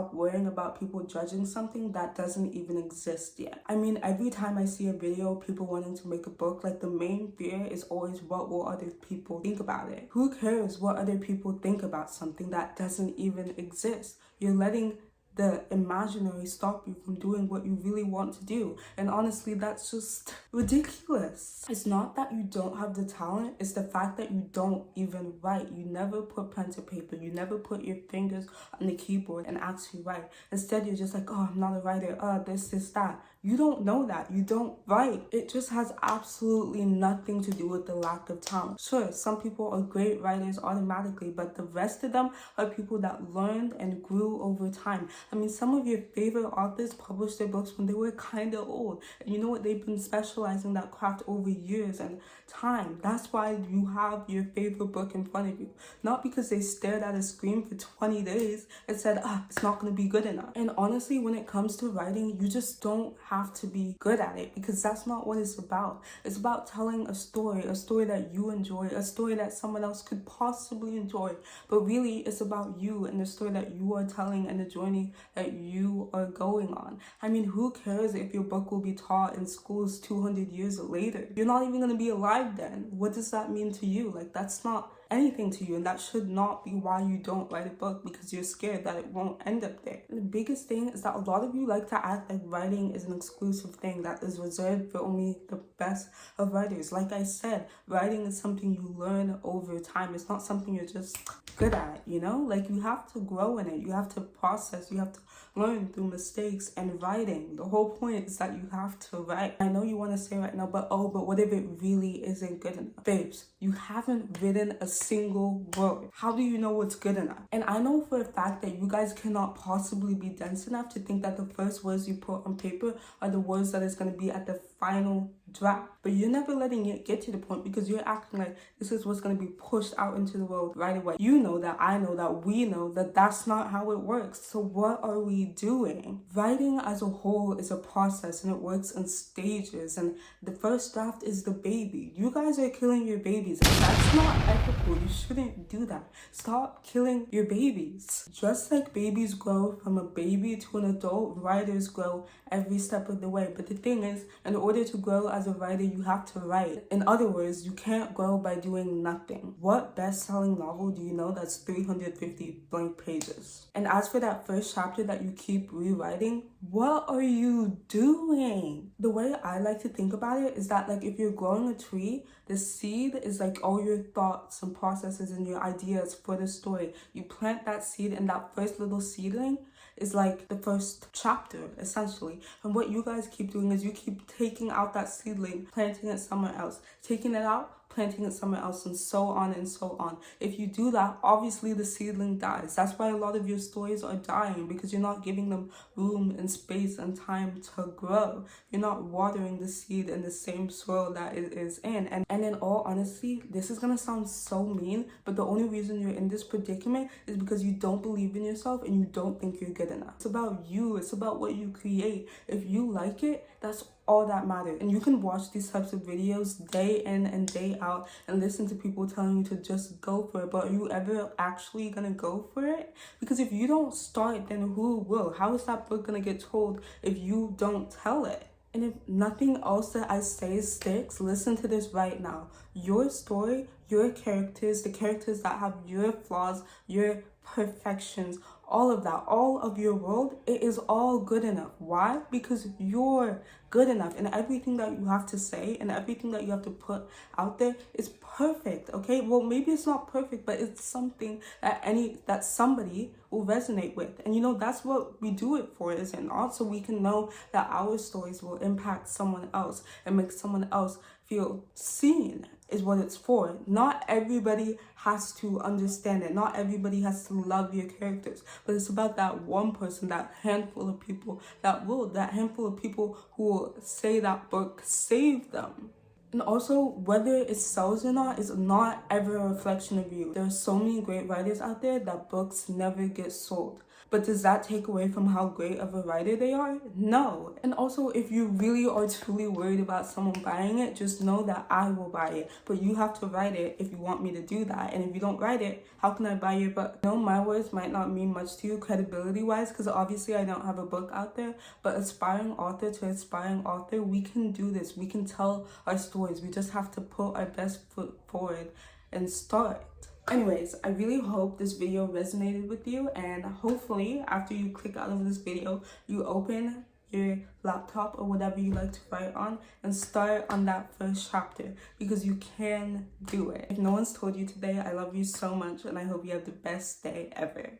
stop worrying about people judging something that doesn't even exist yet. I mean, every time I see a video of people wanting to make a book, like the main fear is always what will other people think about it? Who cares what other people think about something that doesn't even exist? You're letting the imaginary stop you from doing what you really want to do. And honestly, that's just ridiculous. It's not that you don't have the talent, it's the fact that you don't even write. You never put pen to paper, you never put your fingers on the keyboard and actually write. Instead, you're just like, oh, I'm not a writer, this, that. You don't know that. You don't write. It just has absolutely nothing to do with the lack of talent. Sure, some people are great writers automatically, but the rest of them are people that learned and grew over time. I mean, some of your favorite authors published their books when they were kind of old. And you know what? They've been specializing that craft over years and time. That's why you have your favorite book in front of you. Not because they stared at a screen for 20 days and said, it's not going to be good enough. And honestly, when it comes to writing, you just don't have to be good at it, because that's not what it's about. It's about telling a story that you enjoy, a story that someone else could possibly enjoy. But really, it's about you and the story that you are telling and the journey that you are going on. I mean, who cares if your book will be taught in schools 200 years later? You're not even going to be alive then. What does that mean to you? Like, that's not anything to you, and that should not be why you don't write a book, because you're scared that it won't end up there. And the biggest thing is that a lot of you like to act like writing is an exclusive thing that is reserved for only the best of writers. Like I said, writing is something you learn over time. It's not something you're just good at, you know? Like, you have to grow in it, you have to process, you have to learn through mistakes. And writing, the whole point is that you have to write. I know you want to say right now, but what if it really isn't good enough? Babes, you haven't written a single word. How do you know what's good enough? And I know for a fact that you guys cannot possibly be dense enough to think that the first words you put on paper are the words that is going to be at the final draft. But you're never letting it get to the point, because you're acting like this is what's going to be pushed out into the world right away. You know that, I know that, we know that that's not how it works. So what are we doing? Writing as a whole is a process, and it works in stages, and the first draft is the baby. You guys are killing your babies, and that's not ethical. You shouldn't do that. Stop killing your babies. Just like babies grow from a baby to an adult, writers grow every step of the way. But the thing is, in order to grow as a writer, you have to write. In other words, you can't grow by doing nothing. What best-selling novel do you know that's 350 blank pages? And as for that first chapter that you keep rewriting, what are you doing? The way I like to think about it is that, like, if you're growing a tree, the seed is like all your thoughts and processes and your ideas for the story. You plant that seed, and that first little seedling is like the first chapter, essentially. And what you guys keep doing is you keep taking out that seedling, planting it somewhere else, taking it out, planting it somewhere else, and so on and so on. If you do that, obviously the seedling dies. That's why a lot of your stories are dying, because you're not giving them room and space and time to grow. You're not watering the seed in the same soil that it is in. And in all honesty, this is gonna sound so mean, but the only reason you're in this predicament is because you don't believe in yourself and you don't think you're good enough. It's about you. It's about what you create. If you like it, that's all that matters. And you can watch these types of videos day in and day out and listen to people telling you to just go for it, but are you ever actually gonna go for it? Because if you don't start, then who will? How is that book gonna get told if you don't tell it? And if nothing else that I say sticks, listen to this right now. Your story, your characters, the characters that have your flaws, your perfections, all of that, all of your world, it is all good enough. Why? Because you're good enough, and everything that you have to say and everything that you have to put out there is perfect, okay? Well, maybe it's not perfect, but it's something that somebody will resonate with. And you know, that's what we do it for, is it not? So we can know that our stories will impact someone else and make someone else feel seen, is what it's for. Not everybody has to understand it. Not everybody has to love your characters. But it's about that one person, that handful of people that handful of people who will say that book saved them. And also, whether it sells or not is not ever a reflection of you. There are so many great writers out there that books never get sold. But does that take away from how great of a writer they are? No. And also, if you really are truly worried about someone buying it, just know that I will buy it. But you have to write it if you want me to do that. And if you don't write it, how can I buy your book? No, my words might not mean much to you credibility-wise, because obviously I don't have a book out there. But aspiring author to aspiring author, we can do this. We can tell our stories. We just have to put our best foot forward and start. Anyways, I really hope this video resonated with you, and hopefully after you click out of this video, you open your laptop or whatever you like to write on and start on that first chapter, because you can do it. If no one's told you today, I love you so much, and I hope you have the best day ever.